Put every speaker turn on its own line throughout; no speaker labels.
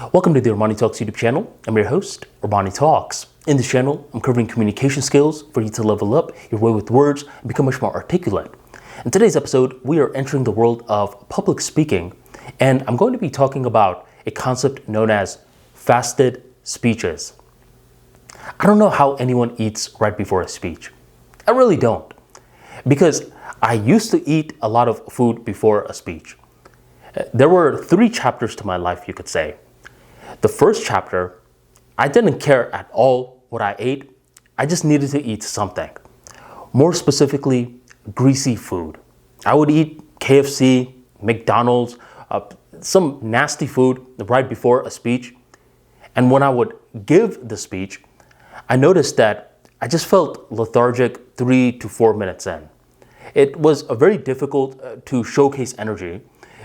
Welcome to the ArmaniTalks YouTube channel. I'm your host, ArmaniTalks. In this channel, I'm covering communication skills for you to level up your way with words and become much more articulate. In today's episode, we are entering the world of public speaking, and I'm going to be talking about a concept known as fasted speeches. I don't know how anyone eats right before a speech. I really don't, because I used to eat a lot of food before a speech. There were 3 chapters to my life, you could say. The first chapter, I didn't care at all what I ate. I just needed to eat something. More specifically, greasy food. I would eat KFC, McDonald's, some nasty food right before a speech. And when I would give the speech, I noticed that I just felt lethargic 3 to 4 minutes in. It was very difficult to showcase energy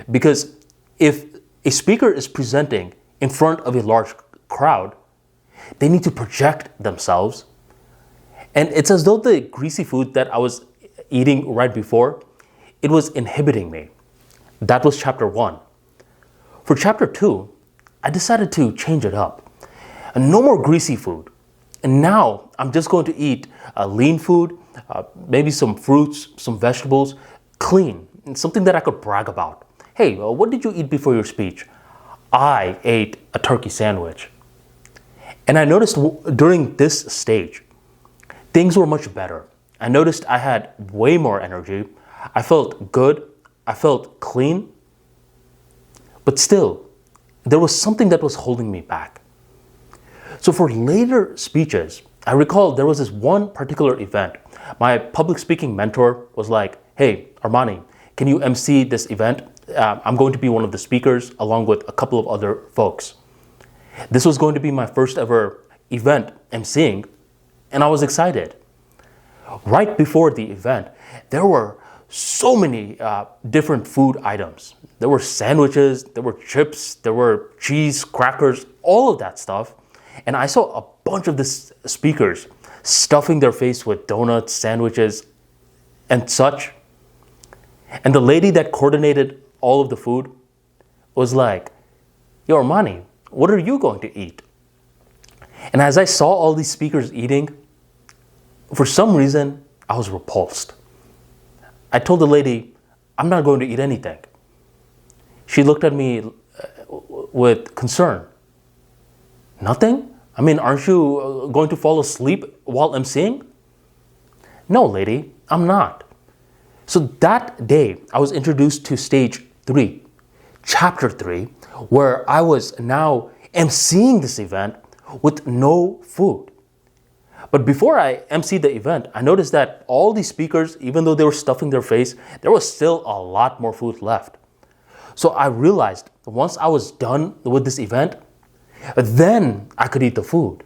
because if a speaker is presenting in front of a large crowd, they need to project themselves. And it's as though the greasy food that I was eating right before, it was inhibiting me. That was chapter 1. For chapter 2, I decided to change it up. And no more greasy food. And now I'm just going to eat lean food, maybe some fruits, some vegetables, clean, and something that I could brag about. Hey, what did you eat before your speech? I ate a turkey sandwich. And I noticed during this stage, things were much better. I noticed I had way more energy. I felt good. I felt clean. But still, there was something that was holding me back. So for later speeches, I recall there was this one particular event. My public speaking mentor was like, hey, Armani, can you MC this event? I'm going to be one of the speakers along with a couple of other folks. This was going to be my first ever event emceeing, and I was excited. Right before the event, there were so many different food items. There were sandwiches, there were chips, there were cheese, crackers, all of that stuff. And I saw a bunch of the speakers stuffing their face with donuts, sandwiches, and such. And the lady that coordinated all of the food was like, yo, Armani, what are you going to eat? And as I saw all these speakers eating, for some reason, I was repulsed. I told the lady, I'm not going to eat anything. She looked at me with concern. Nothing? I mean, aren't you going to fall asleep while emceeing? No, lady, I'm not. So that day, I was introduced to stage 3, chapter 3, where I was now emceeing this event with no food. But before I emceed the event, I noticed that all these speakers, even though they were stuffing their face, there was still a lot more food left. So I realized once I was done with this event, then I could eat the food.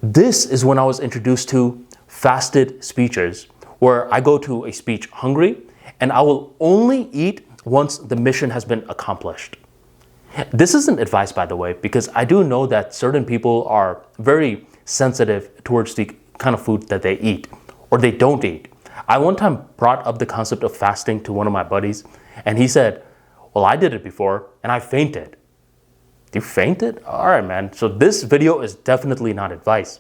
This is when I was introduced to fasted speeches, where I go to a speech hungry and I will only eat once the mission has been accomplished. This isn't advice, by the way, because I do know that certain people are very sensitive towards the kind of food that they eat or they don't eat. I one time brought up the concept of fasting to one of my buddies, and he said, well, I did it before and I fainted. You fainted? All right, man. So this video is definitely not advice.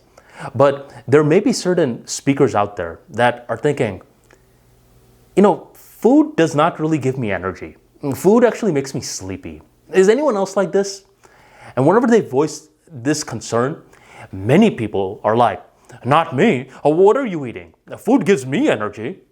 But there may be certain speakers out there that are thinking, food does not really give me energy. Food actually makes me sleepy. Is anyone else like this? And whenever they voice this concern, many people are like, not me. What are you eating? Food gives me energy.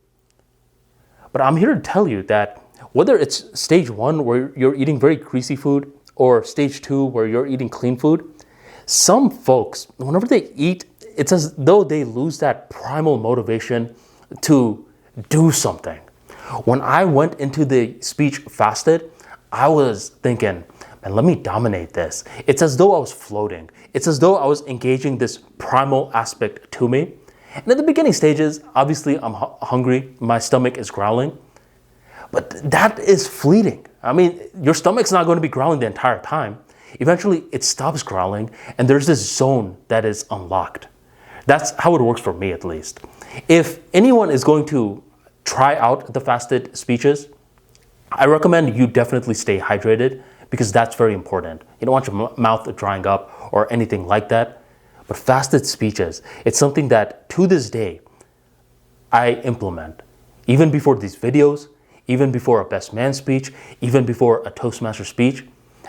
But I'm here to tell you that whether it's stage 1 where you're eating very greasy food or stage 2 where you're eating clean food, some folks, whenever they eat, it's as though they lose that primal motivation to do something. When I went into the speech fasted, I was thinking, man, let me dominate this. It's as though I was floating. It's as though I was engaging this primal aspect to me. And in the beginning stages, obviously I'm hungry, my stomach is growling, but that is fleeting. I mean, your stomach's not going to be growling the entire time. Eventually it stops growling and there's this zone that is unlocked. That's how it works for me, at least. If anyone is going to try out the fasted speeches, I recommend you definitely stay hydrated because that's very important. You don't want your mouth drying up or anything like that. But fasted speeches, it's something that to this day I implement. Even before these videos, even before a best man speech, even before a Toastmaster speech,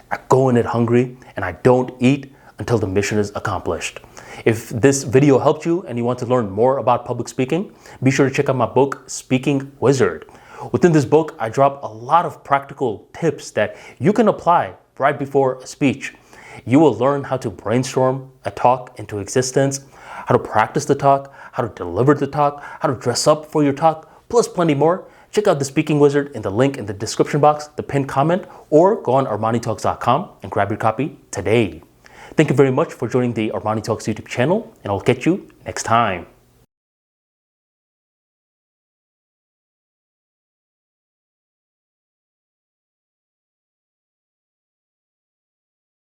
I go in it hungry and I don't eat until the mission is accomplished. If this video helped you and you want to learn more about public speaking, be sure to check out my book, Speaking Wizard. Within this book, I drop a lot of practical tips that you can apply right before a speech. You will learn how to brainstorm a talk into existence, how to practice the talk, how to deliver the talk, how to dress up for your talk, plus plenty more. Check out the Speaking Wizard in the link in the description box, the pinned comment, or go on ArmaniTalks.com and grab your copy today. Thank you very much for joining the ArmaniTalks YouTube channel, and I'll catch you next time.